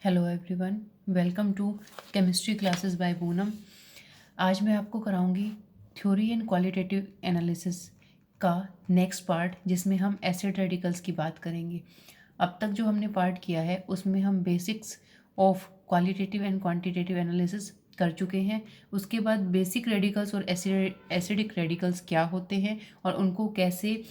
Hello everyone, welcome to chemistry classes by Poonam. आज मैं आपको कराऊंगी थ्योरी एंड क्वालिटेटिव एनालिसिस का नेक्स्ट पार्ट, जिसमें हम एसिड रेडिकल्स की बात करेंगे। अब तक जो हमने पार्ट किया है उसमें हम basics of qualitative and quantitative analysis कर चुके हैं। उसके बाद बेसिक रेडिकल्स और एसिडिक रेडिकल्स क्या होते हैं और उनको कैसे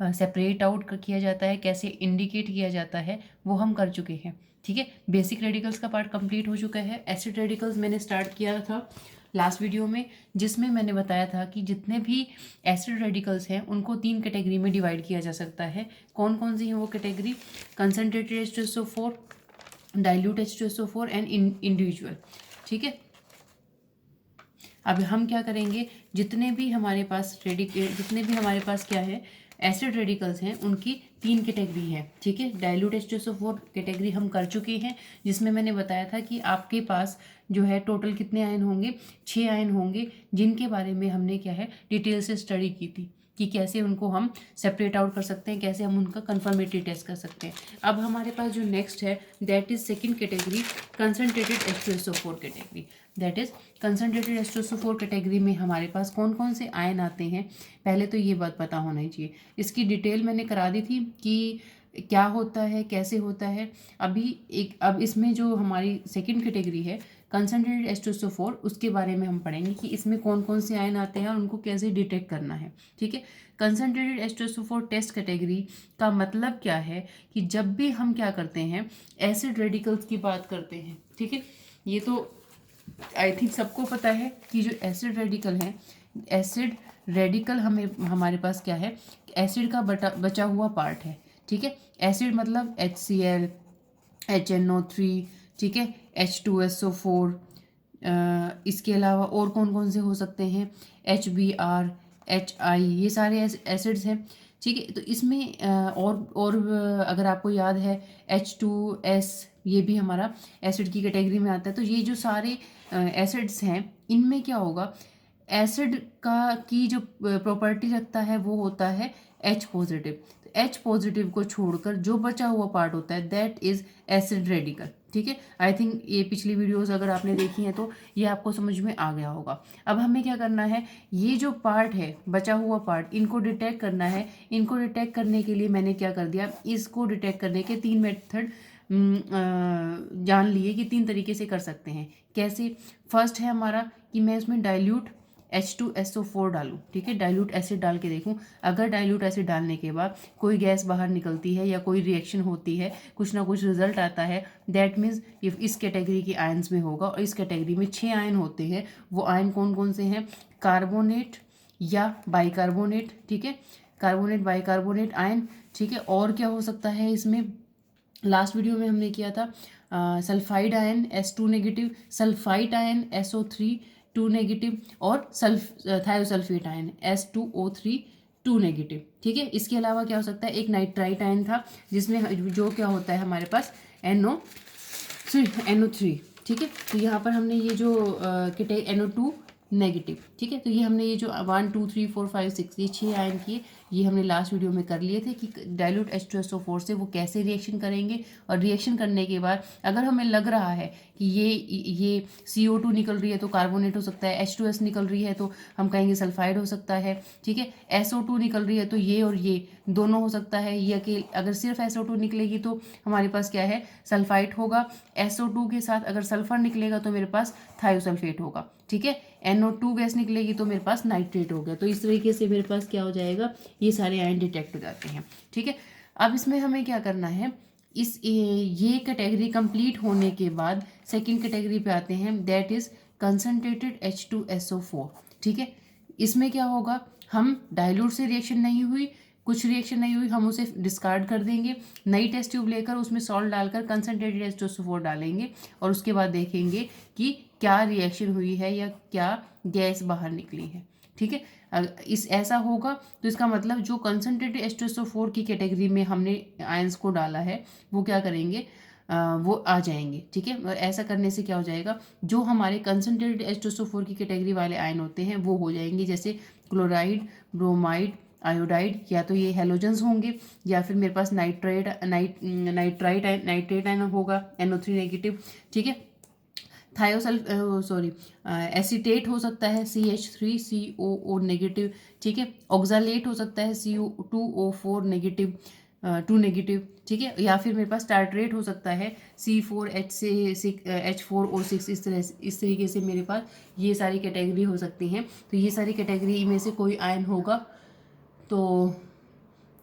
सेपरेट आउट किया जाता है, कैसे इंडिकेट किया जाता है, वो हम कर चुके हैं। ठीक है, बेसिक रेडिकल्स का पार्ट कंप्लीट हो चुका है। एसिड रेडिकल्स मैंने स्टार्ट किया था लास्ट वीडियो में, जिसमें मैंने बताया था कि जितने भी एसिड रेडिकल्स हैं उनको 3 कैटेगरी में डिवाइड किया जा सकता है। कौन कौन सी हैं वो category? Concentrated H2SO4, dilute H2SO4 and individual. ठीक है, अब हम क्या करेंगे, जितने भी हमारे पास क्या है, एसिड रेडिकल्स हैं, उनकी 3 कैटेगरी है। ठीक है, डाइल्यूट H2SO4 कैटेगरी हम कर चुके हैं, जिसमें मैंने बताया था कि आपके पास जो है टोटल कितने आयन होंगे, 6 आयन होंगे, जिनके बारे में हमने क्या है डिटेल से स्टडी की थी कि कैसे उनको हम सेपरेट आउट कर सकते हैं, कैसे हम उनका कंफर्मेटरी टेस्ट कर सकते हैं। अब हमारे पास जो नेक्स्ट है that is second category, concentrated H2SO4 category. That is concentrated H2SO4 category में हमारे पास कौन कौन से आयन आते हैं, पहले तो ये बात पता होना चाहिए। इसकी डिटेल मैंने करा दी थी कि क्या होता है, कैसे होता है। अब इसमें जो हमारी सेकंड कैटेगरी है कंसनट्रेटेड H2SO4, उसके बारे में हम पढ़ेंगे कि इसमें कौन कौन से आयन आते हैं और उनको कैसे डिटेक्ट करना है। ठीक है, कंसनट्रेटेड H2SO4 टेस्ट कैटेगरी का मतलब क्या है कि जब भी हम क्या करते हैं, एसिड रेडिकल्स की बात करते हैं। ठीक है, ये तो आई थिंक सबको पता है कि जो एसिड रेडिकल हैं, एसिड रेडिकल हमारे पास क्या है, एसिड का बचा हुआ पार्ट है। ठीक है, एसिड मतलब HCl, HNO3, ठीक है, H2SO4, इसके अलावा और कौन कौन से हो सकते हैं, HBr, HI, ये सारे एसिड्स हैं। ठीक है, तो इसमें अगर आपको याद है H2S, ये भी हमारा एसिड की कैटेगरी में आता है। तो ये जो सारे एसिड्स हैं, इनमें क्या होगा, एसिड का की जो प्रॉपर्टी रखता है वो होता है H पॉजिटिव। तो H पॉजिटिव को छोड़कर जो बचा हुआ पार्ट होता है दैट इज एसिड रेडिकल। ठीक है, आई थिंक ये पिछली वीडियोस अगर आपने देखी हैं तो ये आपको समझ में आ गया होगा। अब हमें क्या करना है, ये जो पार्ट है, बचा हुआ पार्ट, इनको डिटेक्ट करना है। इनको डिटेक्ट करने के लिए मैंने क्या कर दिया, इसको डिटेक्ट करने के 3 मेथड जान लिए कि 3 तरीके से कर सकते हैं। कैसे? फर्स्ट है हमारा कि मैं इसमें डाइल्यूट H2SO4 डालूं। ठीक है, डाइल्यूट एसिड डाल के देखूं। अगर डाइल्यूट एसिड डालने के बाद कोई गैस बाहर निकलती है या कोई रिएक्शन होती है, कुछ ना कुछ रिजल्ट आता है, दैट मीन्स इस कैटेगरी के आयन्स में होगा। और इस कैटेगरी में 6 आयन होते हैं। वो आयन कौन कौन से हैं? कार्बोनेट या बाइकार्बोनेट। ठीक है, कार्बोनेट, बाइकार्बोनेट आयन। ठीक है, और क्या हो सकता है इसमें, लास्ट वीडियो में हमने किया था sulphide ion S2 negative, sulphite ion SO3 2 negative, और थायोसल्फेट आयन S2O3 2 नेगेटिव। ठीक है, इसके अलावा क्या हो सकता है, एक नाइट्राइट आयन था जिसमें जो क्या होता है हमारे पास NO3। ठीक है, तो यहाँ पर हमने ये जो NO2 नेगेटिव। ठीक है, तो ये हमने ये जो 1 2 3 4 5 6 ये 6 आयन किए, ये हमने लास्ट वीडियो में कर लिए थे कि डाइल्यूट H2SO4 से वो कैसे रिएक्शन करेंगे। और रिएक्शन करने के बाद अगर हमें लग रहा है कि ये CO2 निकल रही है तो कार्बोनेट हो सकता है, H2S निकल रही है तो हम कहेंगे सल्फाइड हो सकता है। ठीक है, SO2 निकल रही है तो ये और ये दोनों हो सकता है। ये अगर सिर्फ SO2 निकलेगी तो हमारे पास क्या है, सल्फाइट होगा। SO2 के साथ अगर सल्फर निकलेगा तो मेरे पास थायोसल्फेट होगा। ठीक है, NO2 गैस निकलेगी तो मेरे पास नाइट्रेट हो गया। तो इस तरीके से मेरे पास क्या हो जाएगा, ये सारे आयन डिटेक्ट हो जाते हैं। ठीक है, अब इसमें हमें क्या करना है, ये कैटेगरी कंप्लीट होने के बाद सेकंड कैटेगरी पे आते हैं, दैट इज कंसनट्रेटेड H2SO4। ठीक है, इसमें क्या होगा, हम डाइल्यूट से रिएक्शन नहीं हुई, कुछ रिएक्शन नहीं हुई, हम उसे डिस्कार्ड कर देंगे। नई टेस्ट ट्यूब लेकर उसमें सॉल्ट डालकर कंसनट्रेटेड H2SO4 डालेंगे और उसके बाद देखेंगे कि क्या रिएक्शन हुई है या क्या गैस बाहर निकली है। ठीक है, इस ऐसा होगा तो इसका मतलब जो कंसनट्रेटेड H2SO4 की कैटेगरी में हमने आयंस को डाला है वो क्या करेंगे, वो आ जाएंगे। ठीक है, और ऐसा करने से क्या हो जाएगा, जो हमारे कंसनट्रेटेड H2SO4 की कैटेगरी वाले आयन होते हैं वो हो जाएंगे, जैसे क्लोराइड, ब्रोमाइड, आयोडाइड, या तो ये हेलोजन्स होंगे या फिर मेरे पास नाइट्रेट आयन होगा NO3 नेगेटिव, ठीक है। एसीटेट हो सकता है CH3COO नेगेटिव, ठीक है। ऑक्जालेट हो सकता है CO2O4 नेगेटिव, 2 नेगेटिव, ठीक है। या फिर मेरे पास टार्ट्रेट हो सकता है C4H4O6, इस तरीके से मेरे पास ये सारी कैटेगरी हो सकती हैं। तो ये सारी कैटेगरी में से कोई आयन होगा तो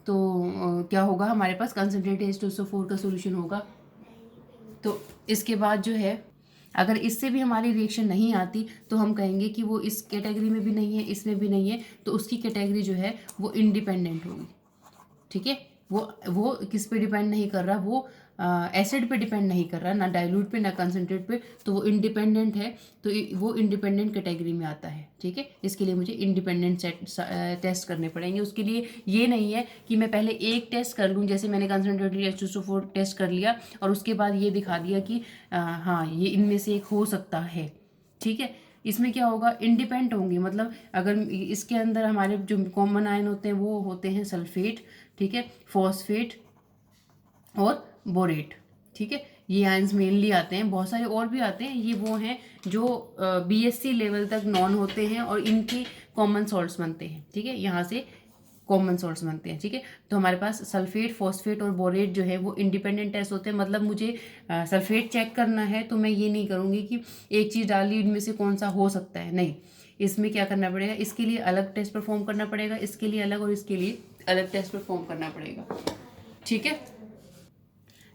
क्या होगा, हमारे पास कंसनट्रेटेड H2SO4 का सोल्यूशन होगा। तो इसके बाद जो है, अगर इससे भी हमारी रिएक्शन नहीं आती तो हम कहेंगे कि वो इस कैटेगरी में भी नहीं है, इसमें भी नहीं है, तो उसकी कैटेगरी जो है वो इंडिपेंडेंट होगी, ठीक है। वो किस पे डिपेंड नहीं कर रहा, वो एसिड पे डिपेंड नहीं कर रहा, ना डाइल्यूट पे ना कंसनट्रेट पे, तो वो इंडिपेंडेंट है, तो वो इंडिपेंडेंट कैटेगरी में आता है, ठीक है। इसके लिए मुझे इंडिपेंडेंट टेस्ट करने पड़ेंगे। उसके लिए ये नहीं है कि मैं पहले एक टेस्ट कर लूँ, जैसे मैंने कंसनट्रेटेड H2SO4 टेस्ट कर लिया और उसके बाद ये दिखा दिया कि हाँ ये इनमें से एक हो सकता है, ठीक है। इसमें क्या होगा, इंडिपेंडेंट होंगे, मतलब अगर इसके अंदर हमारे जो कॉमन आयन होते हैं वो होते हैं सल्फेट, ठीक है, फॉस्फेट और बोरेट, ठीक है। ये आयंस मेनली आते हैं, बहुत सारे और भी आते हैं, ये वो हैं जो BSc लेवल तक नॉन होते हैं और इनके कॉमन सॉल्ट्स बनते हैं, ठीक है। यहाँ से कॉमन सॉल्ट्स बनते हैं, ठीक है। तो हमारे पास सल्फेट, फॉस्फेट और बोरेट जो है वो इंडिपेंडेंट टेस्ट होते हैं। मतलब मुझे सल्फेट चेक करना है तो मैं ये नहीं करूँगी कि एक चीज़ डाली इनमें से कौन सा हो सकता है, नहीं। इसमें क्या करना पड़ेगा, इसके लिए अलग टेस्ट परफॉर्म करना पड़ेगा, इसके लिए अलग और इसके लिए अलग टेस्ट परफॉर्म करना पड़ेगा, ठीक है।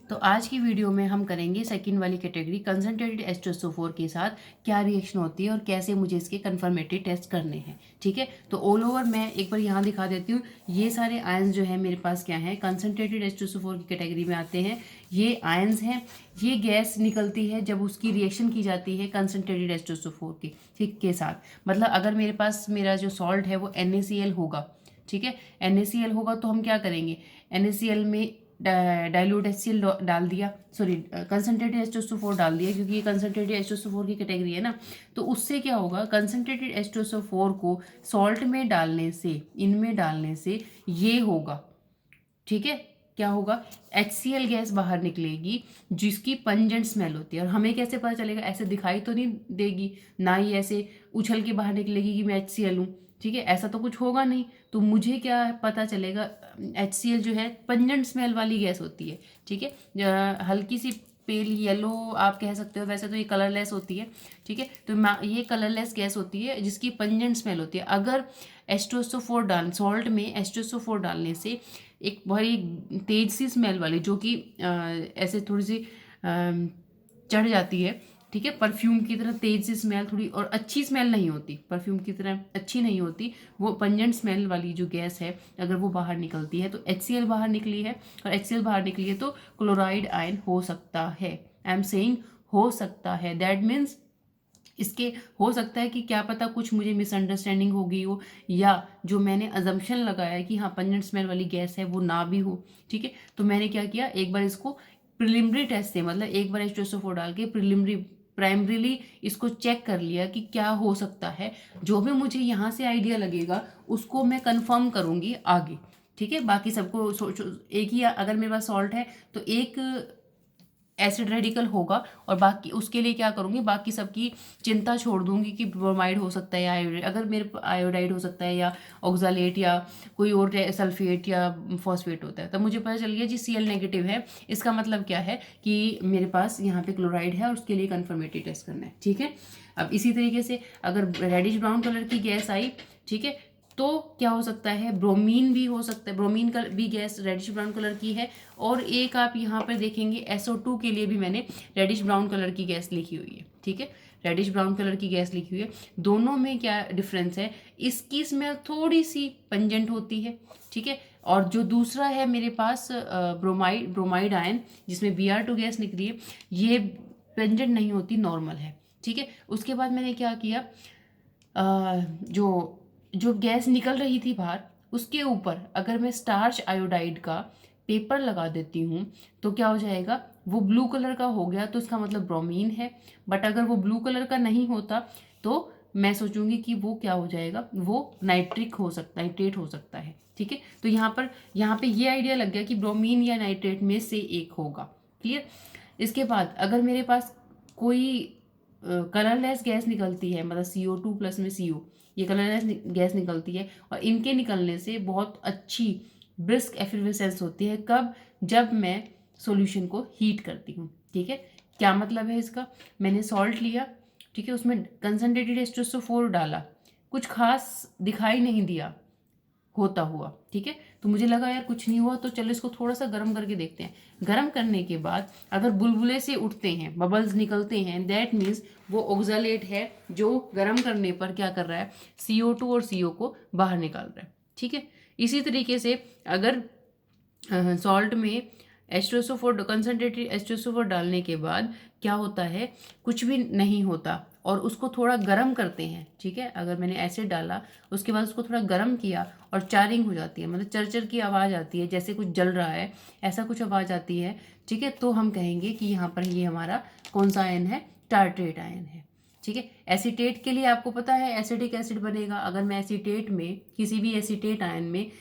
तो आज की वीडियो में हम करेंगे सेकंड वाली कैटेगरी, कंसनट्रेटेड H2SO4 के साथ क्या रिएक्शन होती है और कैसे मुझे इसके कंफर्मेटरी टेस्ट करने हैं, ठीक है। तो ऑल ओवर मैं एक बार यहाँ दिखा देती हूँ, ये सारे आयंस जो है मेरे पास क्या है, कंसनट्रेटेड H2SO4 की कैटेगरी में आते हैं। ये आयंस हैं, ये गैस निकलती है जब उसकी रिएक्शन की जाती है कंसनट्रेटेड H2SO4 की, ठीक, के साथ। मतलब अगर मेरे पास मेरा जो सॉल्ट है वो NaCl होगा, ठीक है। NaCl होगा तो हम क्या करेंगे, NaCl में डाइल्यूट HCl डाल दिया, सॉरी कंसनट्रेटेड H2SO4 डाल दिया, क्योंकि ये कंसनट्रेटेड H2SO4 की कैटेगरी है ना। तो उससे क्या होगा, कंसनट्रेटेड H2SO4 को सॉल्ट में डालने से, इनमें डालने से ये होगा, ठीक है। क्या होगा, HCl गैस बाहर निकलेगी जिसकी पंजेंट स्मेल होती है। और हमें कैसे पता चलेगा, ऐसे दिखाई तो नहीं देगी, ना ही ऐसे उछल के बाहर निकलेगी कि मैं HCl हूँ, ठीक है, ऐसा तो कुछ होगा नहीं। तो मुझे क्या पता चलेगा, HCl जो है पंजेंट स्मेल वाली गैस होती है, ठीक है। हल्की सी पेल येलो आप कह सकते हो, वैसे तो ये कलरलेस होती है, ठीक है। तो ये कलरलेस गैस होती है जिसकी पंजेंट स्मेल होती है। अगर H2SO4 सॉल्ट में H2SO4 डालने से एक बड़ी तेज सी स्मेल वाली, जो कि ऐसे थोड़ी सी चढ़ जाती है, ठीक है, परफ्यूम की तरह तेज सी स्मेल, थोड़ी और अच्छी स्मेल नहीं होती, परफ्यूम की तरह अच्छी नहीं होती, वो पंजेंट स्मेल वाली जो गैस है, अगर वो बाहर निकलती है तो HCl बाहर निकली है, और HCl बाहर निकली है तो क्लोराइड आयन हो सकता है। आई एम सेइंग हो सकता है, दैट मीन्स इसके हो सकता है कि क्या पता कुछ मुझे मिसअंडरस्टैंडिंग हो गई हो, या जो मैंने अजम्पशन लगाया कि हाँ पंजेंट स्मेल वाली गैस है वो ना भी हो, ठीक है। तो मैंने क्या किया, एक बार इसको प्रिलिमिनरी टेस्ट से, मतलब एक बार H2SO4 डाल के प्राइमरीली इसको चेक कर लिया कि क्या हो सकता है। जो भी मुझे यहाँ से आइडिया लगेगा उसको मैं कंफर्म करूँगी आगे, ठीक है। बाकी सबको एक ही, अगर मेरे पास सॉल्ट है तो एक एसिड रेडिकल होगा, और बाकी उसके लिए क्या करूँगी, बाकी सबकी चिंता छोड़ दूंगी कि ब्रोमाइड हो सकता है या आयोडाइड, अगर मेरे आयोडाइड हो सकता है या ऑक्जालेट या कोई और सल्फेट या फॉस्फेट होता है, तब मुझे पता चल गया जी Cl नेगेटिव है। इसका मतलब क्या है कि मेरे पास यहाँ पे क्लोराइड है और उसके लिए कन्फर्मेटरी टेस्ट करना है, ठीक है। अब इसी तरीके से अगर रेडिश ब्राउन कलर की गैस आई, ठीक है, तो क्या हो सकता है, ब्रोमीन भी हो सकता है, ब्रोमीन का भी गैस रेडिश ब्राउन कलर की है। और एक आप यहाँ पर देखेंगे SO2 के लिए भी मैंने रेडिश ब्राउन कलर की गैस लिखी हुई है, ठीक है, रेडिश ब्राउन कलर की गैस लिखी हुई है। दोनों में क्या डिफरेंस है, इसकी स्मेल थोड़ी सी पंजेंट होती है, ठीक है, और जो दूसरा है मेरे पास ब्रोमाइड आयन जिसमें Br2 गैस निकली है, ये पंजेंट नहीं होती, नॉर्मल है, ठीक है। उसके बाद मैंने क्या किया, जो गैस निकल रही थी बाहर, उसके ऊपर अगर मैं स्टार्च आयोडाइड का पेपर लगा देती हूँ तो क्या हो जाएगा, वो ब्लू कलर का हो गया, तो इसका मतलब ब्रोमीन है। बट अगर वो ब्लू कलर का नहीं होता तो मैं सोचूंगी कि वो क्या हो जाएगा, वो नाइट्रिक हो सकता है, नाइट्रेट हो सकता है। ठीक है, तो यहाँ पे ये आइडिया लग गया कि ब्रोमीन या नाइट्रेट में से एक होगा। क्लियर। इसके बाद अगर मेरे पास कोई कलरलेस गैस निकलती है, मतलब CO2 प्लस में CO, ये कलरलेस गैस निकलती है और इनके निकलने से बहुत अच्छी ब्रिस्क एफिशिएंसी होती है। कब? जब मैं सॉल्यूशन को हीट करती हूँ। ठीक है, क्या मतलब है इसका? मैंने सॉल्ट लिया, ठीक है, उसमें कंसनट्रेटेड H2SO4 डाला, कुछ खास दिखाई नहीं दिया होता हुआ। ठीक है, तो मुझे लगा यार कुछ नहीं हुआ, तो चलो इसको थोड़ा सा गर्म करके देखते हैं। गर्म करने के बाद अगर बुलबुले से उठते हैं, बबल्स निकलते हैं, दैट मीन्स वो ऑक्सालेट है, जो गर्म करने पर क्या कर रहा है, CO2 और CO को बाहर निकाल रहा है। ठीक है, इसी तरीके से अगर सॉल्ट में H2SO4, कंसनट्रेटेड H2SO4 डालने के बाद क्या होता है, कुछ भी नहीं होता और उसको थोड़ा गर्म करते हैं। ठीक है, अगर मैंने एसिड डाला उसके बाद उसको थोड़ा गर्म किया और चारिंग हो जाती है, मतलब चरचर की आवाज़ आती है, जैसे कुछ जल रहा है, ऐसा कुछ आवाज़ आती है। ठीक है, तो हम कहेंगे कि यहाँ पर ये हमारा कौन सा आयन है, टार्ट्रेट आयन है। ठीक है, एसीटेट के लिए आपको पता है एसिटिक एसिड बनेगा। अगर मैं एसीटेट में, किसी भी एसीटेट आयन में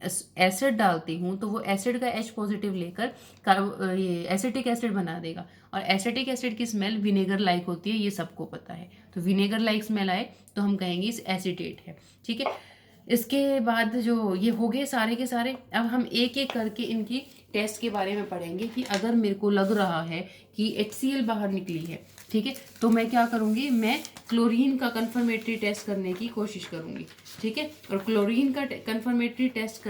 एसिड डालती हूँ तो वो एसिड का H पॉजिटिव लेकर ये एसिटिक एसिड बना देगा, और एसिटिक एसिड की स्मेल विनेगर लाइक होती है, ये सबको पता है। तो विनेगर लाइक स्मेल आए तो हम कहेंगे इस एसिटेट है। ठीक है, इसके बाद जो ये हो गए सारे के सारे, अब हम एक एक करके इनकी टेस्ट के बारे में पढ़ेंगे कि अगर मेरे को लग रहा है कि HCl बाहर निकली है, ठीक है, तो मैं क्या करूँगी, मैं क्लोरीन का कन्फर्मेटरी टेस्ट करने की कोशिश करूँगी। ठीक है, और क्लोरीन का कन्फर्मेटरी टेस्ट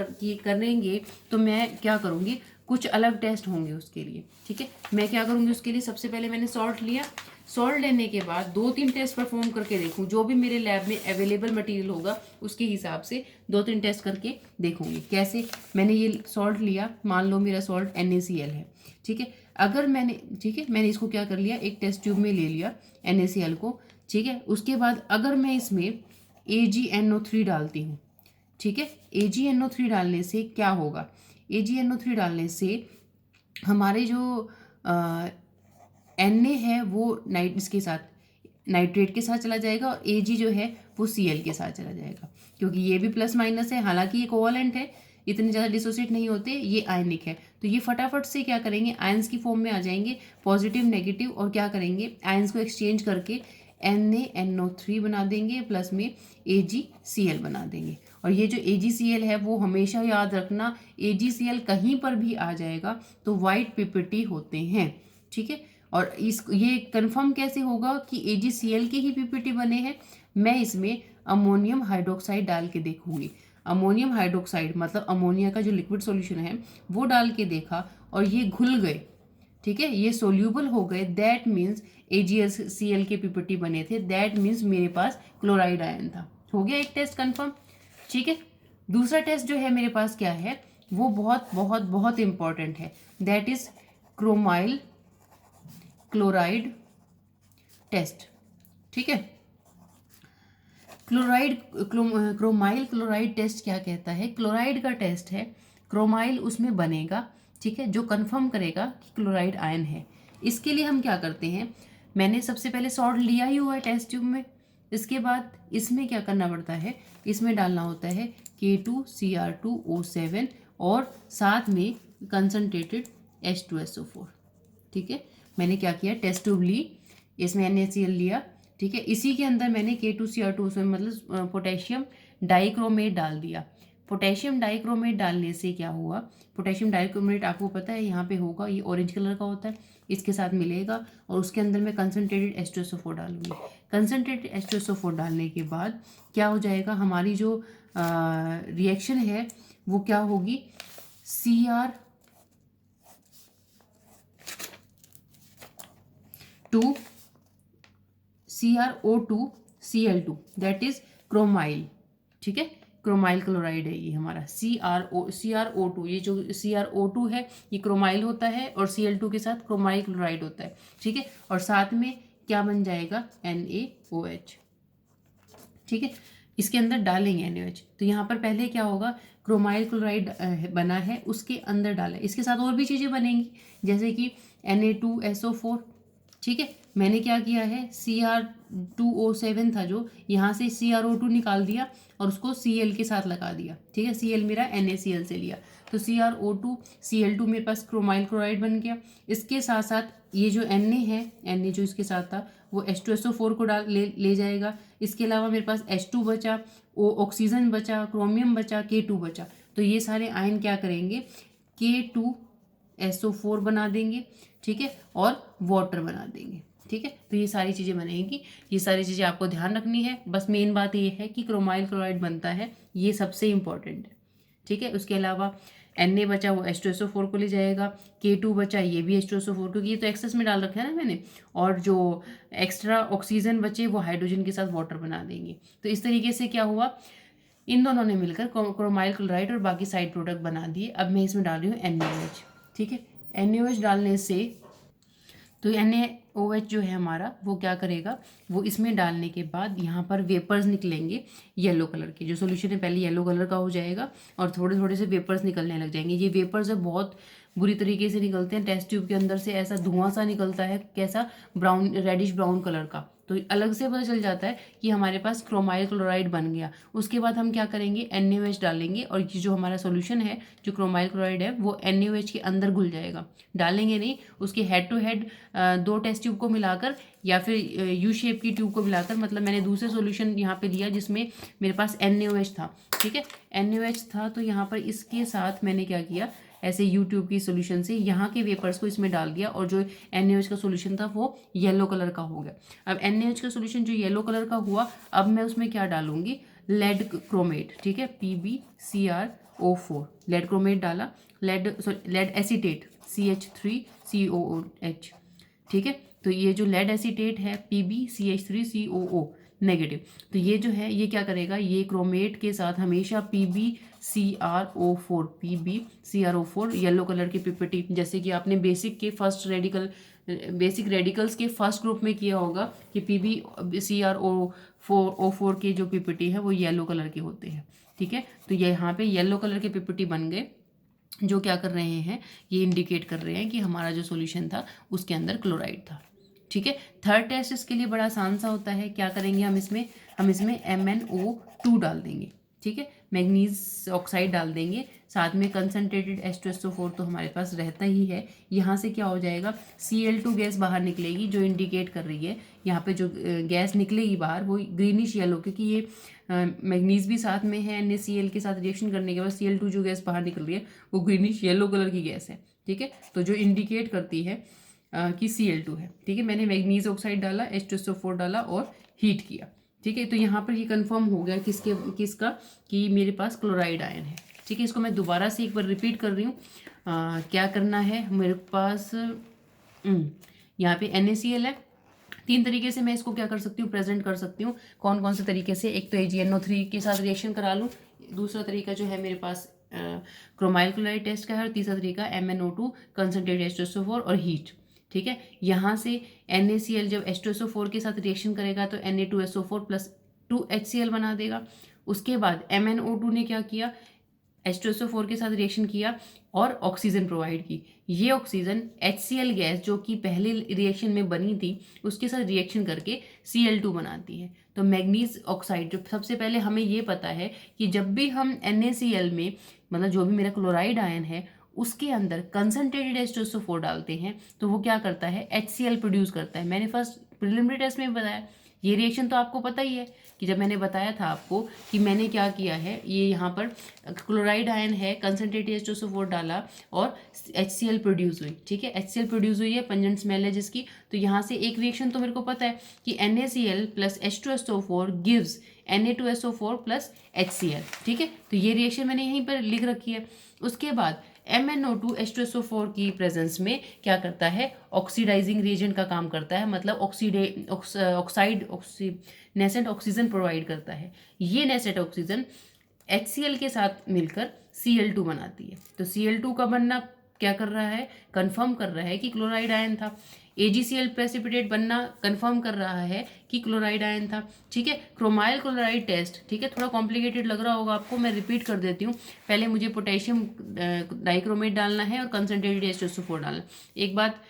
करेंगे तो मैं क्या करूँगी, कुछ अलग टेस्ट होंगे उसके लिए। ठीक है, मैं क्या करूँगी उसके लिए, सबसे पहले मैंने सॉल्ट लिया, सॉल्ट लेने के बाद 2-3 टेस्ट परफॉर्म करके देखूँ, जो भी मेरे लैब में अवेलेबल मटेरियल होगा उसके हिसाब से 2-3 टेस्ट करके देखूँगी। कैसे? मैंने ये सॉल्ट लिया, मान लो मेरा सॉल्ट NaCl है। ठीक है, अगर मैंने, ठीक है, मैंने इसको क्या कर लिया, एक टेस्ट ट्यूब में ले लिया NaCl को। ठीक है, उसके बाद अगर मैं इसमें AgNO3 डालती हूँ, ठीक है, AgNO3 डालने से क्या होगा, AgNO3 डालने से हमारे जो Na है वो इसके साथ, नाइट्रेट के साथ चला जाएगा, और Ag जो है वो Cl के साथ चला जाएगा, क्योंकि ये भी प्लस माइनस है, हालांकि ये कोवलेंट है, इतने ज़्यादा डिसोसिएट नहीं होते, ये आयनिक है। तो ये फटाफट से क्या करेंगे, आयंस की फॉर्म में आ जाएंगे, पॉजिटिव नेगेटिव, और क्या करेंगे, आयंस को एक्सचेंज करके NaNO3 बना देंगे, प्लस में AgCl बना देंगे। और ये जो AgCl है वो हमेशा याद रखना, AgCl कहीं पर भी आ जाएगा तो वाइट PPT होते हैं। ठीक है, और ये कंफर्म कैसे होगा कि AgCl के ही PPT बने हैं, मैं इसमें अमोनियम हाइड्रोक्साइड डाल के देखूंगी। अमोनियम हाइड्रोक्साइड मतलब अमोनिया का जो लिक्विड सॉल्यूशन है वो डाल के देखा और ये घुल गए, ठीक है, ये सोल्यूबल हो गए, दैट मीन्स AgCl के PPT बने थे, दैट मीन्स मेरे पास क्लोराइड आयन था। हो गया एक टेस्ट कंफर्म। ठीक है, दूसरा टेस्ट जो है मेरे पास क्या है, वो बहुत बहुत बहुत इंपॉर्टेंट है, that is chromyl chloride test. ठीक है, क्रोमाइल क्लोराइड टेस्ट क्या कहता है, क्लोराइड का टेस्ट है, क्रोमाइल उसमें बनेगा, ठीक है, जो कंफर्म करेगा कि क्लोराइड आयन है। इसके लिए हम क्या करते हैं, मैंने सबसे पहले सॉल्ट लिया ही हुआ है टेस्ट ट्यूब में, इसके बाद इसमें क्या करना पड़ता है, इसमें डालना होता है K2Cr2O7 और साथ में कंसनट्रेटेड H2SO4। ठीक है, मैंने क्या किया, टेस्ट ट्यूब ली, इसमें NaCl लिया, ठीक है, इसी के अंदर मैंने K2Cr2O7 मतलब पोटेशियम डाइक्रोमेट डाल दिया। पोटेशियम डाइक्रोमेट डालने से क्या हुआ, पोटेशियम डाइक्रोमेट आपको पता है यहाँ पे होगा, ये ऑरेंज कलर का होता है, इसके साथ मिलेगा और उसके अंदर मैं कंसनट्रेटेड H2SO4 डालूंगी। कंसनट्रेटेड H2SO4 डालने के बाद क्या हो जाएगा, हमारी जो रिएक्शन है वो क्या होगी, CrO2Cl2 दैट इज क्रोमाइल। ठीक है, क्रोमाइल क्लोराइड है ये हमारा, CrO2, ये जो CrO2 है ये क्रोमाइल होता है और Cl2 के साथ क्रोमाइल क्लोराइड होता है। ठीक है, और साथ में क्या बन जाएगा, NaOH। ठीक है, इसके अंदर डालेंगे NaOH, तो यहाँ पर पहले क्या होगा, क्रोमाइल क्लोराइड बना है उसके अंदर डाला है, इसके साथ और भी चीज़ें बनेंगी, जैसे कि Na2SO4, ठीक है, मैंने क्या किया है, Cr2O7 था जो, यहाँ से CrO2 निकाल दिया और उसको Cl के साथ लगा दिया। ठीक है, Cl मेरा NaCl से लिया, तो CrO2 Cl2 मेरे पास क्रोमाइल क्लोराइड बन गया। इसके साथ साथ ये जो Na है, Na जो इसके साथ था वो H2SO4 को डाल ले जाएगा। इसके अलावा मेरे पास H2 बचा, ऑक्सीजन बचा, क्रोमियम बचा, K2 बचा। तो ये सारे आयन क्या करेंगे, K2SO4 बना देंगे। ठीक है, और वाटर बना देंगे। ठीक है, तो ये सारी चीज़ें बनेंगी, ये सारी चीज़ें आपको ध्यान रखनी है। बस मेन बात ये है कि क्रोमाइल क्लोराइड बनता है, ये सबसे इंपॉर्टेंट है। ठीक है, उसके अलावा Na बचा वो H2SO4 को ले जाएगा, K2 बचा ये भी H2SO4, क्योंकि ये तो एक्सेस में डाल रखा है ना मैंने, और जो एक्स्ट्रा ऑक्सीजन बचे वो हाइड्रोजन के साथ वाटर बना देंगे। तो इस तरीके से क्या हुआ, इन दोनों ने मिलकर क्रोमाइल क्लोराइड और बाकी साइड प्रोडक्ट बना दिए। अब मैं इसमें डाल रही हूँ NaOH। ठीक है, NaOH डालने से तो NaOH जो है हमारा वो क्या करेगा, वो इसमें डालने के बाद यहाँ पर वेपर्स निकलेंगे येलो कलर के। जो सोल्यूशन है पहले येलो कलर का हो जाएगा और थोड़े थोड़े से वेपर्स निकलने लग जाएंगे। ये वेपर्स है बहुत बुरी तरीके से निकलते हैं, टेस्ट ट्यूब के अंदर से ऐसा धुआं सा निकलता है, कैसा, ब्राउन, रेडिश ब्राउन कलर का। तो अलग से पता चल जाता है कि हमारे पास क्रोमाइल क्लोराइड बन गया। उसके बाद हम क्या करेंगे, NaOH डालेंगे और ये जो हमारा सॉल्यूशन है जो क्रोमाइल क्लोराइड है वो NaOH के अंदर घुल जाएगा। डालेंगे नहीं, उसके हेड टू हेड दो टेस्ट ट्यूब को मिलाकर या फिर यू शेप की ट्यूब को मिलाकर, मतलब मैंने दूसरे सॉल्यूशन यहाँ पे लिया जिसमें मेरे पास NaOH था। ठीक है, NaOH था, तो यहाँ पर इसके साथ मैंने क्या किया, ऐसे यूट्यूब की सोल्यूशन से यहाँ के वेपर्स को इसमें डाल दिया और जो NaOH का सोल्यूशन था वो येलो कलर का हो गया। अब NaOH का सोल्यूशन जो येलो कलर का हुआ, अब मैं उसमें क्या डालूंगी, लेड क्रोमेट। ठीक है, PbCrO4 लेड क्रोमेट डाला, लेड एसीटेट CH3COOH। ठीक है, तो ये जो लेड एसीटेट है PbCH3COO नेगेटिव, तो ये जो है ये क्या करेगा, ये क्रोमेट के साथ हमेशा PbCrO4 येलो कलर की पीपीटी, जैसे कि आपने बेसिक रेडिकल्स के फर्स्ट ग्रुप में किया होगा कि PbCrO4 के जो पीपीटी है वो येलो कलर के होते हैं। ठीक है, तो ये यहाँ पे येलो कलर के पीपीटी बन गए, जो क्या कर रहे हैं, ये इंडिकेट कर रहे हैं कि हमारा जो सॉल्यूशन था उसके अंदर क्लोराइड था। ठीक है, थर्ड टेस्ट इसके लिए बड़ा आसान सा होता है। क्या करेंगे, हम इसमें MnO2 डाल देंगे। ठीक है, मैग्नीज ऑक्साइड डाल देंगे, साथ में कंसनट्रेटेड H2SO4 तो हमारे पास रहता ही है। यहाँ से क्या हो जाएगा, Cl2 गैस बाहर निकलेगी, जो इंडिकेट कर रही है यहाँ पे जो गैस निकलेगी बाहर वो ग्रीनिश येलो, क्योंकि ये मैग्नीज भी साथ में है, NaCl के साथ रिएक्शन करने के बाद Cl2 जो गैस बाहर निकल रही है वो ग्रीनिश येलो कलर की गैस है। ठीक है, तो जो इंडिकेट करती है कि Cl2 है। ठीक है, मैंने मैग्नीज ऑक्साइड डाला, H2SO4 डाला और हीट किया। ठीक है, तो यहाँ पर ये कंफर्म हो गया किसका, कि मेरे पास क्लोराइड आयन है। ठीक है, इसको मैं दोबारा से एक बार रिपीट कर रही हूँ। क्या करना है, मेरे पास यहाँ पे NaCl है। तीन तरीके से मैं इसको क्या कर सकती हूँ, प्रेजेंट कर सकती हूँ। कौन कौन से तरीके से, एक तो AgNO3 के साथ रिएक्शन करा लूँ, दूसरा तरीका जो है मेरे पास क्रोमाइल क्लोराइड टेस्ट का है, और तीसरा तरीका MnO2 कंसनट्रेटेड H2SO4 और हीट। ठीक है, यहाँ से NaCl जब H2SO4 के साथ रिएक्शन करेगा तो Na2SO4 प्लस 2HCl बना देगा। उसके बाद MnO2 ने क्या किया, H2SO4 के साथ रिएक्शन किया और ऑक्सीजन प्रोवाइड की। ये ऑक्सीजन HCl गैस जो कि पहले रिएक्शन में बनी थी उसके साथ रिएक्शन करके Cl2 बनाती है। तो मैग्नीज ऑक्साइड, जो सबसे पहले हमें ये पता है कि जब भी हम NaCl में, मतलब जो भी मेरा क्लोराइड आयन है उसके अंदर कंसनट्रेटेड H2SO4 डालते हैं तो वो क्या करता है, HCl प्रोड्यूस करता है। मैंने फर्स्ट प्रिलिमिनरी टेस्ट में बताया, ये रिएक्शन तो आपको पता ही है कि जब मैंने बताया था आपको कि मैंने क्या किया है, ये यहाँ पर क्लोराइड आयन है, कंसनट्रेटेड H2SO4 डाला और HCl प्रोड्यूस हुई। ठीक है, HCl प्रोड्यूस हुई है, पंजेंट स्मेल है जिसकी। तो यहाँ से एक रिएक्शन तो मेरे को पता है कि NaCl plus H2SO4 gives Na2SO4 plus HCl। ठीक है, तो ये रिएक्शन मैंने यहीं पर लिख रखी है। उसके बाद MnO2 H2SO4 की प्रेजेंस में क्या करता है, ऑक्सीडाइजिंग रिएजेंट का काम करता है, मतलब नेसेंट ऑक्सीजन प्रोवाइड करता है। ये नेसेंट ऑक्सीजन HCl के साथ मिलकर Cl2 बनाती है। तो Cl2 का बनना क्या कर रहा है, कंफर्म कर रहा है कि क्लोराइड आयन था। AgCl प्रेसिपिटेट बनना कंफर्म कर रहा है कि क्लोराइड आयन था। ठीक है, क्रोमाइल क्लोराइड टेस्ट, ठीक है, थोड़ा कॉम्प्लिकेटेड लग रहा होगा आपको, मैं रिपीट कर देती हूँ। पहले मुझे पोटेशियम डाइक्रोमेट डालना है और कंसनट्रेटेड H2SO4 डालना। एक बात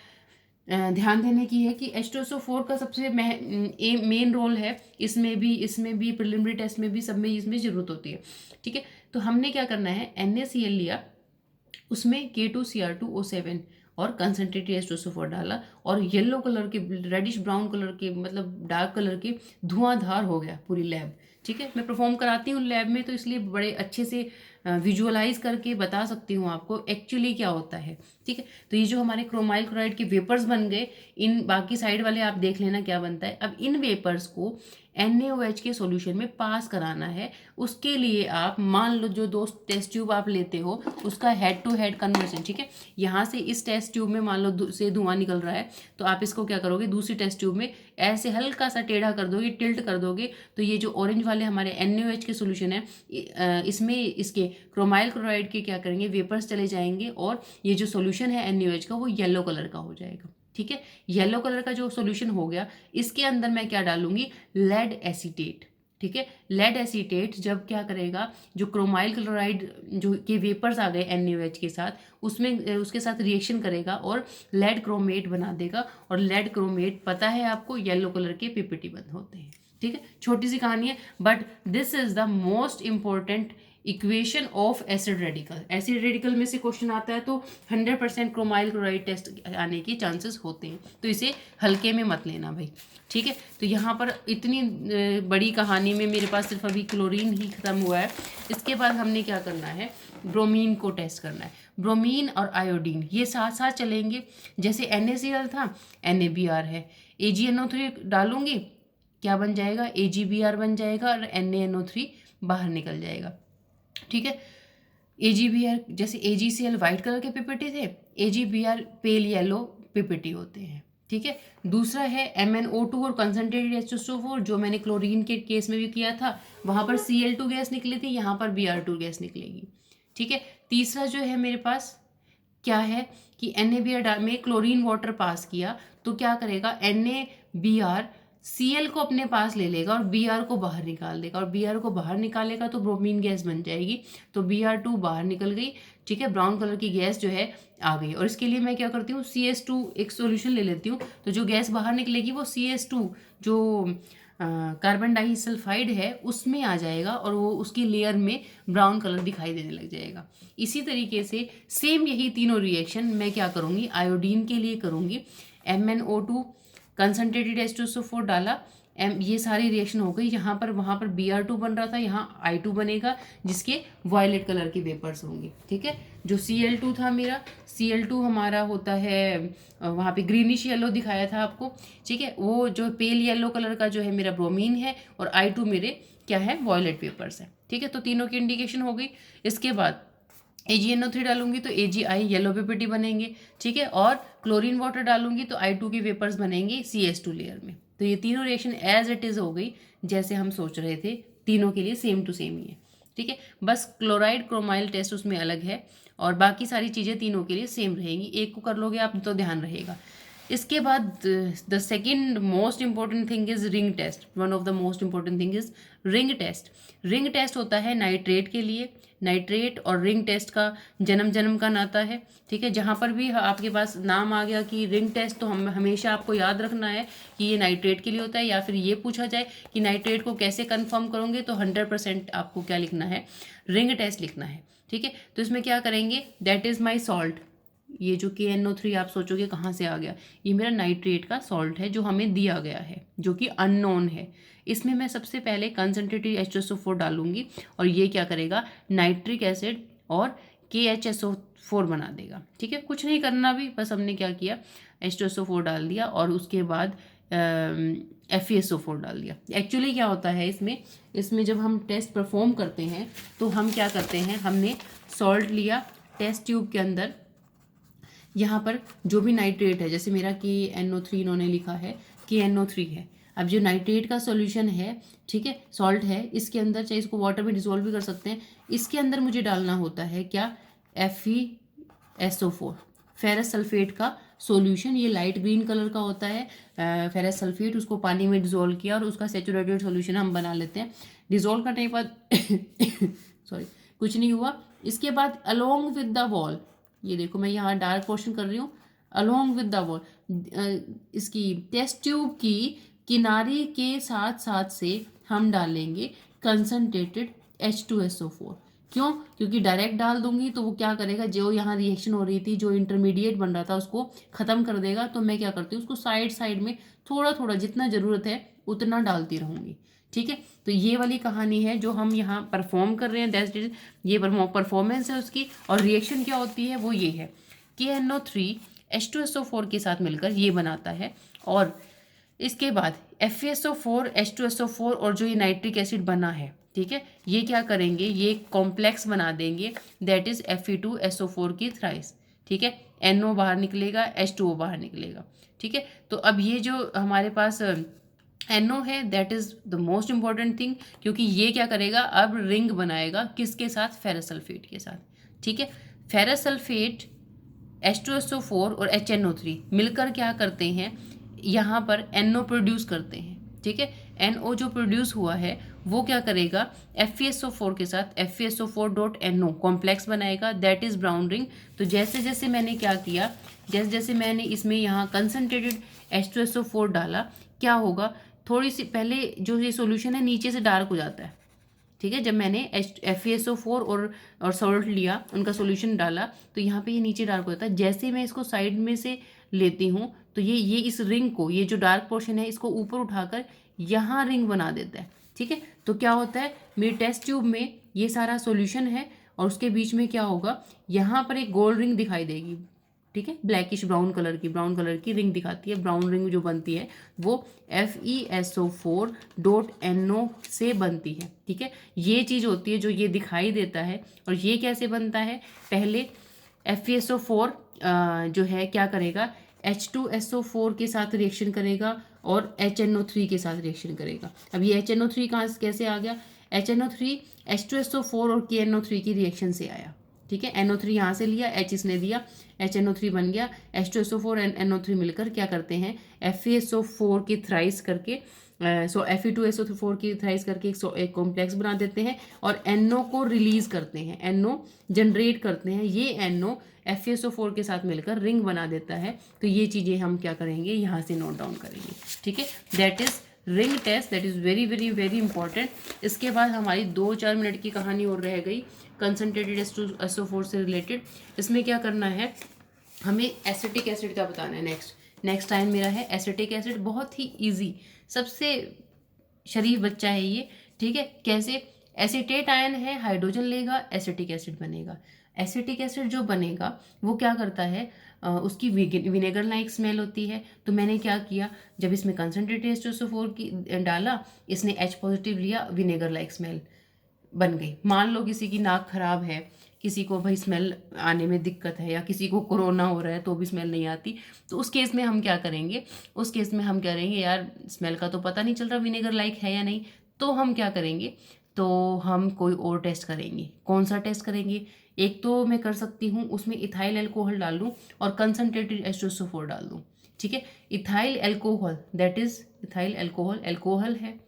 ध्यान देने की है कि H2SO4 का सबसे मेन रोल है, इसमें भी प्रिलिमिनरी टेस्ट में भी, सब में इसमें ज़रूरत होती है। ठीक है, तो हमने क्या करना है, NaCl लिया, उसमें K2Cr2O7 और कंसनट्रेटेड H2SO4 डाला, और येलो कलर के, रेडिश ब्राउन कलर के, मतलब डार्क कलर के, धुआंधार हो गया पूरी लैब। ठीक है, मैं परफॉर्म कराती हूँ लैब में, तो इसलिए बड़े अच्छे से विजुअलाइज करके बता सकती हूँ आपको एक्चुअली क्या होता है। ठीक है, तो ये जो हमारे क्रोमाइल क्लोराइड के वेपर्स बन गए, इन बाकी साइड वाले आप देख लेना क्या बनता है। अब इन वेपर्स को NaOH के सॉल्यूशन में पास कराना है। उसके लिए आप मान लो जो दो टेस्ट ट्यूब आप लेते हो उसका हेड टू हेड कन्वर्जन। ठीक है, यहाँ से इस टेस्ट ट्यूब में मान लो से धुआं निकल रहा है, तो आप इसको क्या करोगे, दूसरी टेस्ट ट्यूब में ऐसे हल्का सा टेढ़ा कर दोगे, टिल्ट कर दोगे, तो ये जो ऑरेंज वाले हमारे NaOH के सोल्यूशन है, इसमें इसके क्रोमाइल क्लोराइड के क्या करेंगे, वेपर्स चले जाएंगे, और ये जो सोल्यूशन है NaOH का वो येलो कलर का हो जाएगा। ठीक है, येलो कलर का जो सॉल्यूशन हो गया, इसके अंदर मैं क्या डालूंगी, लेड एसीटेट। ठीक है, लेड एसीटेट जब क्या करेगा, जो क्रोमाइल क्लोराइड जो के वेपर्स आ गए NaOH के साथ, उसमें उसके साथ रिएक्शन करेगा और लेड क्रोमेट बना देगा, और लेड क्रोमेट पता है आपको येलो कलर के PPT बंद होते हैं। ठीक है, छोटी सी कहानी है, but this is the most important equation of acid radical. Acid radical में से क्वेश्चन आता है तो 100% क्रोमाइल क्लोराइड टेस्ट आने के चांसेस होते हैं, तो इसे हल्के में मत लेना भाई। ठीक है, तो यहाँ पर इतनी बड़ी कहानी में मेरे पास सिर्फ अभी क्लोरीन ही खत्म हुआ है। इसके बाद हमने क्या करना है, ब्रोमीन को टेस्ट करना है। ब्रोमीन और आयोडीन ये साथ साथ चलेंगे, जैसे NaCl था, NaBr है, AgNO3 डालूंगी, क्या बन जाएगा, AgBr बन जाएगा, और NaNO3 बाहर निकल जाएगा। ठीक है, AgBr जैसे AgCl वाइट कलर के PPT थे, AgBr पेल येलो PPT होते हैं। ठीक है, दूसरा है MnO2 और कंसनट्रेटेड H2SO4, जो मैंने क्लोरीन के केस में भी किया था, वहाँ पर Cl2 गैस निकली थी, यहाँ पर Br2 गैस निकलेगी। ठीक है, तीसरा जो है मेरे पास क्या है कि NaBr में क्लोरीन वाटर पास किया, तो क्या करेगा, NaBr Cl को अपने पास ले लेगा और Br को बाहर निकाल देगा, और Br को बाहर निकालेगा तो ब्रोमीन गैस बन जाएगी, तो Br2 बाहर निकल गई। ठीक है, ब्राउन कलर की गैस जो है आ गई, और इसके लिए मैं क्या करती हूँ, CS2 एक सॉल्यूशन ले लेती हूँ, तो जो गैस बाहर निकलेगी वो CS2 जो कार्बन डाइसल्फाइड है उसमें आ जाएगा, और वो उसकी लेयर में ब्राउन कलर दिखाई देने लग जाएगा। इसी तरीके से सेम यही तीनों रिएक्शन मैं क्या करूँगी, आयोडीन के लिए करूँगी। MnO2 कंसनट्रेटेड H2SO4 डाला, ये सारी रिएक्शन हो गई, यहाँ पर वहाँ पर Br2 बन रहा था, यहाँ I2 बनेगा, जिसके वायलेट कलर की वेपर्स होंगे। ठीक है, जो Cl2 था मेरा, Cl2 हमारा होता है, वहाँ पे ग्रीनिश येलो दिखाया था आपको। ठीक है, वो जो पेल येलो कलर का जो है मेरा ब्रोमीन है, और I2 मेरे क्या है, वायलेट वेपर्स है। ठीक है, तो तीनों की इंडिकेशन हो गई। इसके बाद AgNO3 डालूंगी तो AgI येलो PPT बनेंगे। ठीक है, और क्लोरीन वाटर डालूंगी तो I2 के वेपर्स बनेंगे CS2 लेयर में। तो ये तीनों रिएक्शन एज इट इज़ हो गई, जैसे हम सोच रहे थे, तीनों के लिए सेम टू सेम ही है। ठीक है, बस क्लोराइड क्रोमाइल टेस्ट उसमें अलग है, और बाकी सारी चीज़ें तीनों के लिए सेम रहेंगी। एक को कर लोगे आप तो ध्यान रहेगा। इसके बाद the second most important thing is ring test. One of the most important thing is ring test. Ring test होता है नाइट्रेट के लिए। नाइट्रेट और रिंग टेस्ट का जन्म का नाता है। ठीक है, जहाँ पर भी आपके पास नाम आ गया कि रिंग टेस्ट, तो हम हमेशा आपको याद रखना है कि ये नाइट्रेट के लिए होता है, या फिर ये पूछा जाए कि नाइट्रेट को कैसे कंफर्म करोगे, तो 100% आपको क्या लिखना है, रिंग टेस्ट लिखना है। ठीक है, तो इसमें क्या करेंगे, दैट इज़ माई सॉल्ट। ये जो KNO3 आप सोचोगे कहाँ से आ गया, ये मेरा नाइट्रेट का सॉल्ट है जो हमें दिया गया है, जो कि अननोन है। इसमें मैं सबसे पहले कंसनट्रेटेड H2SO4 डालूंगी, और ये क्या करेगा, नाइट्रिक एसिड और KHSO4 बना देगा। ठीक है, कुछ नहीं करना भी, बस हमने क्या किया, H2SO4 डाल दिया, और उसके बाद FeSO4 डाल दिया। एक्चुअली क्या होता है इसमें जब हम टेस्ट परफॉर्म करते हैं तो हम क्या करते हैं, हमने सॉल्ट लिया टेस्ट ट्यूब के अंदर, यहाँ पर जो भी नाइट्रेट है, जैसे मेरा KNO3 इन्होंने लिखा है, KNO3 है। अब जो नाइट्रेट का सॉल्यूशन है, ठीक है, सॉल्ट है, इसके अंदर चाहे इसको वाटर में डिसॉल्व भी कर सकते हैं, इसके अंदर मुझे डालना होता है क्या, FeSO4, फेरस सल्फेट का सॉल्यूशन। ये लाइट ग्रीन कलर का होता है फेरस सल्फेट, उसको पानी में डिसॉल्व किया और उसका सैचुरेटेड सॉल्यूशन हम बना लेते हैं। डिसॉल्व करने के बाद सॉरी कुछ नहीं हुआ। इसके बाद अलोंग विद द वॉल, ये देखो मैं यहाँ डार्क पोर्शन कर रही हूँ, अलोंग विद द वॉल, इसकी टेस्ट ट्यूब की किनारे के साथ साथ से हम डालेंगे कंसनट्रेटेड H2SO4। क्यों? क्योंकि डायरेक्ट डाल दूंगी तो वो क्या करेगा, जो यहाँ रिएक्शन हो रही थी, जो इंटरमीडिएट बन रहा था उसको ख़त्म कर देगा। तो मैं क्या करती हूँ, उसको साइड साइड में थोड़ा थोड़ा जितना ज़रूरत है उतना डालती रहूँगी। ठीक है, तो ये वाली कहानी है जो हम यहाँ परफॉर्म कर रहे हैं, दैट इज ये परफॉर्मेंस है उसकी। और रिएक्शन क्या होती है वो ये है, KNO3 H2SO4 के साथ मिलकर ये बनाता है। और इसके बाद FeSO4 H2SO4 और जो ये नाइट्रिक एसिड बना है, ठीक है, ये क्या करेंगे, ये कॉम्प्लेक्स बना देंगे, दैट इज Fe2SO4 की थ्राइस। ठीक है, NO बाहर निकलेगा, H2O बाहर निकलेगा। ठीक है, तो अब ये जो हमारे पास NO है, that is the most important thing, क्योंकि ये क्या करेगा, अब रिंग बनाएगा किसके साथ, फेरस सल्फेट के साथ। ठीक है, फेरस सल्फेट H2SO4 और HNO3 मिलकर क्या करते हैं, यहाँ पर NO प्रोड्यूस करते हैं। ठीक है, NO जो प्रोड्यूस हुआ है वो क्या करेगा, FeSO4 के साथ FeSO4.NO कॉम्प्लेक्स बनाएगा, दैट इज ब्राउन रिंग। तो जैसे जैसे मैंने क्या किया, जैसे जैसे मैंने इसमें यहाँ कंसनट्रेटेड H2SO4 डाला, क्या होगा, थोड़ी सी पहले जो ये सॉल्यूशन है नीचे से डार्क हो जाता है। ठीक है, जब मैंने FeSO4 और सॉल्ट लिया, उनका सॉल्यूशन डाला, तो यहाँ पे ये नीचे डार्क हो जाता है। जैसे मैं इसको साइड में से लेती हूँ तो ये इस रिंग को, ये जो डार्क पोर्शन है इसको ऊपर उठाकर यहाँ रिंग बना देता है। ठीक है, तो क्या होता है, मेरे टेस्ट ट्यूब में ये सारा सॉल्यूशन है और उसके बीच में क्या होगा, यहाँ पर एक गोल्ड रिंग दिखाई देगी। ठीक है, ब्लैकिश ब्राउन कलर की रिंग दिखाती है। ब्राउन रिंग जो बनती है वो FeSO4.NO से बनती है। ठीक है, ये चीज़ होती है जो ये दिखाई देता है। और ये कैसे बनता है, पहले FeSO4 जो है क्या करेगा, H2SO4 के साथ रिएक्शन करेगा और HNO3 के साथ रिएक्शन करेगा। अब ये HNO3 कहाँ कैसे आ गया, HNO3 H2SO4 और KNO3 की रिएक्शन से आया। ठीक है, NO3 यहाँ से लिया, H इसने दिया, HNO3 बन गया, H2SO4 एंड NO3 मिलकर क्या करते हैं, FeSO4 की थ्राइस करके Fe2SO4 की थ्राइस करके एक कॉम्प्लेक्स बना देते हैं और NO को रिलीज करते हैं, NO जनरेट करते हैं। ये NO FeSO4 के साथ मिलकर रिंग बना देता है। तो ये चीज़ें हम क्या करेंगे, यहाँ से नोट डाउन करेंगे। ठीक है, that is ring test, that is very very very important. इसके बाद हमारी 2-4 मिनट की कहानी और रह गई कंसनट्रेटेड H2SO4 से रिलेटेड। इसमें क्या करना है, हमें एसिटिक एसिड का बताना है। नेक्स्ट टाइम मेरा है एसिटिक एसिड, बहुत ही इजी, सबसे शरीफ बच्चा है ये। ठीक है, कैसे, एसिटेट आयन है, हाइड्रोजन लेगा, एसिटिक एसिड बनेगा। एसिटिक एसिड जो बनेगा वो क्या करता है, उसकी विनेगर लाइक स्मेल होती है। तो मैंने क्या किया, जब इसमें कंसनट्रेटेड H2SO4 की डाला, इसने H पॉजिटिव लिया, विनेगर लाइक स्मेल बन गई। मान लो किसी की नाक खराब है, किसी को भाई स्मेल आने में दिक्कत है, या किसी को कोरोना हो रहा है तो भी स्मेल नहीं आती, तो उस केस में हम क्या करेंगे, उस केस में हम करेंगे, यार स्मेल का तो पता नहीं चल रहा विनेगर लाइक है या नहीं, तो हम क्या करेंगे, तो हम कोई और टेस्ट करेंगे। कौन सा टेस्ट करेंगे, एक तो मैं कर सकती हूँ उसमें इथाइल एल्कोहल डाल दूँ और कंसनट्रेटेड H2SO4 डाल दूँ। ठीक है, ethyl alcohol, that is ethyl alcohol है।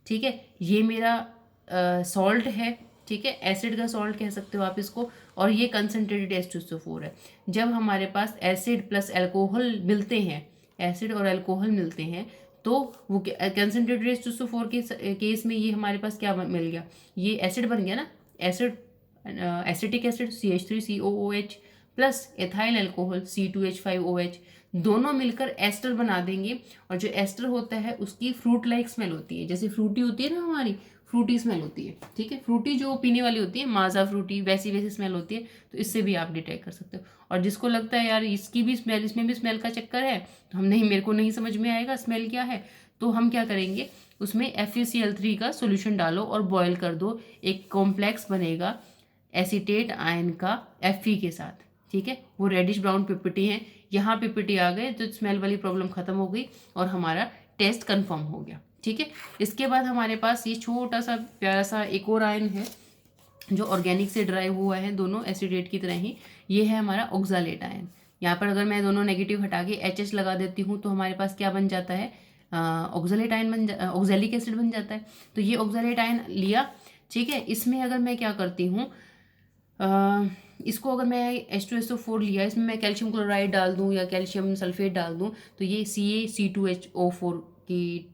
ठीक है, ये मेरा सॉल्ट है। ठीक है, एसिड का सॉल्ट कह सकते हो आप इसको, और ये कंसनट्रेटेड H2SO4 है। जब हमारे पास एसिड प्लस एल्कोहल मिलते हैं, एसिड और एल्कोहल मिलते हैं, तो वो कंसनट्रेटेड H2SO4 के केस में ये हमारे पास क्या मिल गया, ये एसिड बन गया ना, acid acetic acid CH3COOH plus ethyl alcohol C2H5OH, दोनों मिलकर एस्टर बना देंगे। और जो एस्टर होता है उसकी फ्रूट लाइक स्मेल होती है, जैसे फ्रूटी होती है ना हमारी, फ्रूटी स्मेल होती है। ठीक है, फ्रूटी जो पीने वाली होती है, माजा फ्रूटी, वैसी वैसी स्मेल होती है। तो इससे भी आप डिटेक्ट कर सकते हो। और जिसको लगता है यार इसकी भी स्मेल, इसमें भी स्मेल का चक्कर है, तो हम नहीं, मेरे को नहीं समझ में आएगा स्मेल क्या है, तो हम क्या करेंगे, उसमें FeCl3 का सोल्यूशन डालो और बॉयल कर दो, एक कॉम्प्लेक्स बनेगा एसीटेट आयन का Fe के साथ। ठीक है, वो रेडिश ब्राउन पिपिटी है, यहाँ पिपिटी आ गए तो स्मेल वाली प्रॉब्लम खत्म हो गई और हमारा टेस्ट कंफर्म हो गया। ठीक है, इसके बाद हमारे पास ये छोटा सा प्यारा सा एक और आयन है जो ऑर्गेनिक से ड्राइव हुआ है, दोनों एसिडेट की तरह ही, ये है हमारा ऑक्सालेट आयन। यहाँ पर अगर मैं दोनों नेगेटिव हटा के HH लगा देती हूँ तो हमारे पास क्या बन जाता है, ऑक्सालेट आयन ऑक्सैलिक एसिड बन जाता है। तो ये ऑक्सालेट आयन लिया। ठीक है, इसमें अगर मैं क्या करती हूँ, इसको अगर मैं H2SO4 लिया, इसमें मैं कैल्शियम क्लोराइड डाल दूँ या कैल्शियम सल्फेट डाल दूँ तो ये CaC2HO4 की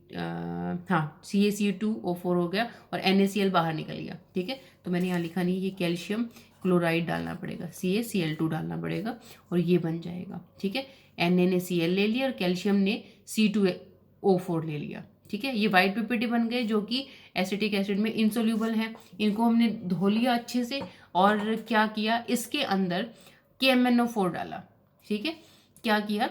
हाँ CaC2O4 हो गया और NaCl बाहर निकल गया। ठीक है, तो मैंने यहाँ लिखा नहीं, ये कैल्शियम क्लोराइड डालना पड़ेगा, CaCl2 डालना पड़ेगा और ये बन जाएगा। ठीक है, Na ने Cl ले लिया और कैल्शियम ने C2O4 ले लिया। ठीक है, ये वाइट पीपीटी बन गए जो कि एसिटिक एसिड में इंसोल्यूबल हैं। इनको हमने धो लिया अच्छे से और क्या किया, इसके अंदर KMnO4 डाला। ठीक है, क्या किया,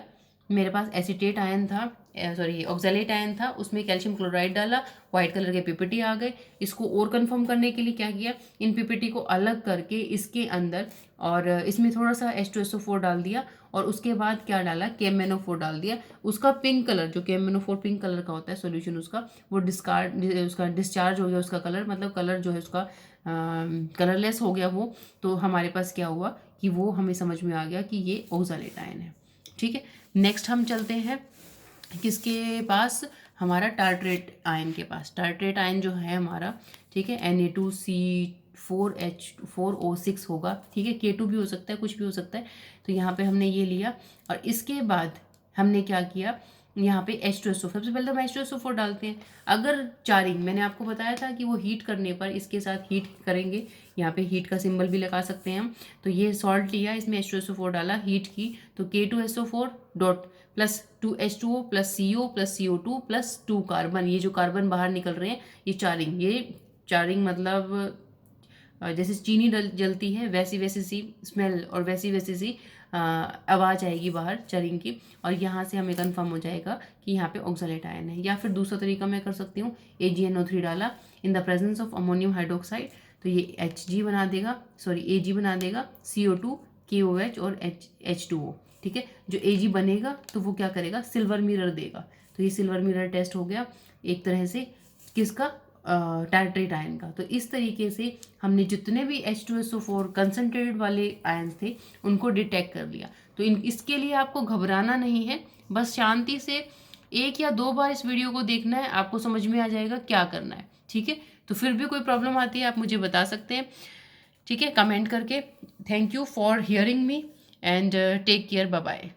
मेरे पास एसीटेट आयन था, सॉरी ऑक्सैलेट आयन था, उसमें कैल्शियम क्लोराइड डाला, वाइट कलर के पीपीटी आ गए। इसको और कंफर्म करने के लिए क्या किया, इन पीपीटी को अलग करके इसके अंदर और इसमें थोड़ा सा H2SO4 डाल दिया और उसके बाद क्या डाला, KMnO4 डाल दिया। उसका पिंक कलर, जो KMnO4 पिंक कलर का होता है सॉल्यूशन उसका, वो उसका डिस्चार्ज हो गया उसका कलर, मतलब कलर जो है उसका कलरलेस हो गया वो। तो हमारे पास क्या हुआ कि वो हमें समझ में आ गया कि ये ऑक्सैलेट आयन है। ठीक है, नेक्स्ट हम चलते हैं किसके पास, हमारा टार्ट्रेट आयन के पास। टार्ट्रेट आयन जो है हमारा, ठीक है, Na2C4H4O6 होगा। ठीक है, K2 भी हो सकता है, कुछ भी हो सकता है। तो यहाँ पे हमने ये लिया और इसके बाद हमने क्या किया, यहाँ पे H2SO4, सबसे पहले तो हम H2SO4 डालते हैं। अगर चारिंग, मैंने आपको बताया था कि वो हीट करने पर इसके साथ हीट करेंगे, यहाँ पे हीट का सिंबल भी लगा सकते हैं हम। तो ये सॉल्ट लिया, इसमें H2SO4 डाला, हीट की, तो K2SO4 dot plus 2H2O plus CO plus CO2 plus 2 carbon, ये जो कार्बन बाहर निकल रहे हैं ये चारिंग मतलब जैसे चीनी जलती है वैसी वैसी सी स्मेल और वैसी वैसी सी आवाज़ आएगी बाहर चारिंग की, और यहाँ से हमें कंफर्म हो जाएगा कि यहाँ पे ऑक्सैलेट आयन है। या फिर दूसरा तरीका मैं कर सकती हूँ, AgNO3 डाला in the presence of ammonium hydroxide, तो ये Hg बना देगा, सॉरी Ag बना देगा, CO2 KOH और H2O। ठीक है, जो Ag बनेगा तो वो क्या करेगा, सिल्वर मिरर देगा। तो ये सिल्वर मिरर टेस्ट हो गया एक तरह से किसका, टार्ट्रेट आयन का। तो इस तरीके से हमने जितने भी H2SO4 कंसनट्रेटेड वाले आयन थे उनको डिटेक्ट कर लिया। तो इसके लिए आपको घबराना नहीं है, बस शांति से 1 या 2 बार इस वीडियो को देखना है, आपको समझ में आ जाएगा क्या करना है। ठीक है, तो फिर भी कोई प्रॉब्लम आती है आप मुझे बता सकते हैं, ठीक है, कमेंट करके। Thank you for hearing me and take care, bye bye.